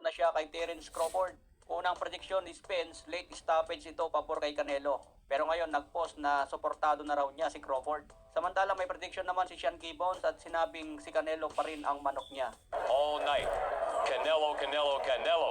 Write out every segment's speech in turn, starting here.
na siya kay Terence Crawford. Unang prediction ni Spence, late stoppage ito pabor kay Canelo. Pero ngayon nag-post na suportado na raw niya si Crawford. Samantala may prediction naman si Sean Gibbons at sinabing si Canelo pa rin ang manok niya. All night. Canelo, Canelo, Canelo.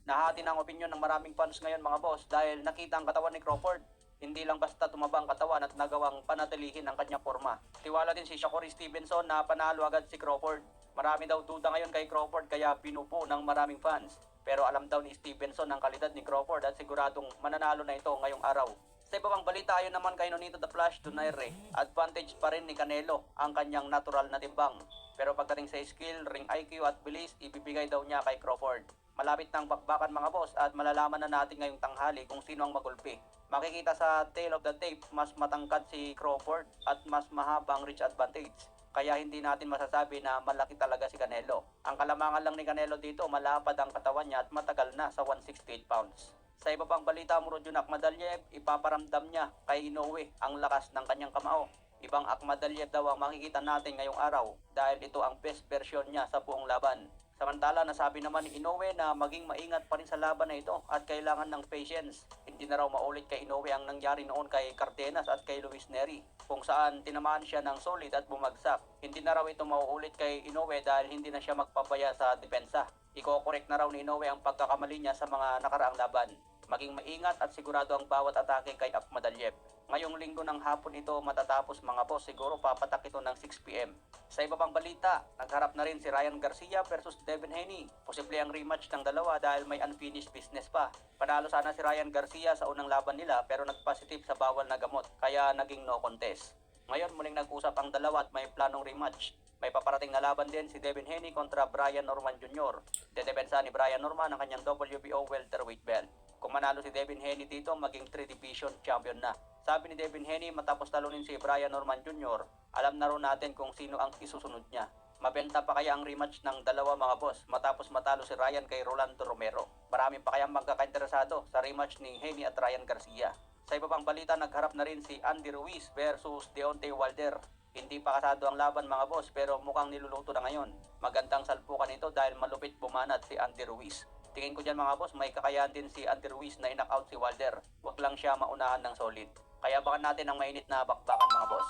Nahati ng opinion ng maraming fans ngayon mga boss dahil nakita ang katawan ni Crawford. Hindi lang basta tumaba ang katawan at nagawang panatilihin ang kanyang forma. Tiwala din si Shakur Stevenson na panalo agad si Crawford. Marami daw duda ngayon kay Crawford kaya pinupo ng maraming fans. Pero alam daw ni Stevenson ang kalidad ni Crawford at siguradong mananalo na ito ngayong araw. Sa iba pang balita, ayon naman kay Nonito the Flash Donaire, advantage pa rin ni Canelo ang kanyang natural na timbang. Pero pagdating sa skill, ring IQ at bilis, ibibigay daw niya kay Crawford. Malapit ng bakbakan mga boss at malalaman na natin ngayong tanghali kung sino ang magulpi. Makikita sa tail of the tape, mas matangkad si Crawford at mas mahaba ang reach advantage. Kaya hindi natin masasabi na malaki talaga si Canelo. Ang kalamangan lang ni Canelo dito, malapad ang katawan niya at matagal na sa 168 pounds. Sa iba pang balita, Murodjon Akhmadaliev, ipaparamdam niya kay Inoue ang lakas ng kanyang kamao. Ibang Akhmadaliev daw ang makikita natin ngayong araw dahil ito ang best version niya sa buong laban. Samantala, nasabi naman ni Inoue na maging maingat pa rin sa laban na ito at kailangan ng patience. Hindi na raw maulit kay Inoue ang nangyari noon kay Cardenas at kay Luis Nery, kung saan tinamaan siya ng solid at bumagsak. Hindi na raw ito mauulit kay Inoue dahil hindi na siya magpapaya sa depensa. Iko-correct na raw ni Inoue ang pagkakamali niya sa mga nakaraang laban. Maging maingat at sigurado ang bawat atake kay Akhmadaliev. Ngayong linggo ng hapon ito matatapos mga boss, siguro papatak ito ng 6 PM. Sa iba pang balita, nagharap na rin si Ryan Garcia versus Devin Haney. Posible ang rematch ng dalawa dahil may unfinished business pa. Panalo sana si Ryan Garcia sa unang laban nila pero nagpositive sa bawal na gamot kaya naging no contest. Ngayon muling nag-usap ang dalawa at may planong rematch. May paparating na laban din si Devin Haney kontra Brian Norman Jr. Dedepensa ni Brian Norman ang kanyang WBO welterweight belt. Kung manalo si Devin Haney dito, maging 3 division champion na. Sabi ni Devin Haney matapos talunin si Brian Norman Jr., alam na rin natin kung sino ang isusunod niya. Mabenta pa kaya ang rematch ng dalawa mga boss matapos matalo si Ryan kay Rolando Romero. Marami pa kayang magkakainteresado sa rematch ni Haney at Ryan Garcia. Sa iba pang balita, nagharap na rin si Andy Ruiz versus Deontay Wilder. Hindi pa kasado ang laban mga boss pero mukhang niluluto na ngayon. Magandang salpukan ito dahil malupit bumanat si Andy Ruiz. Tingin ko dyan mga boss, may kakayahan din si Andy Ruiz na in-knock out si Wilder. Huwag lang siya maunahan ng solid. Kaya baka natin ang mainit na bakbakan mga boss.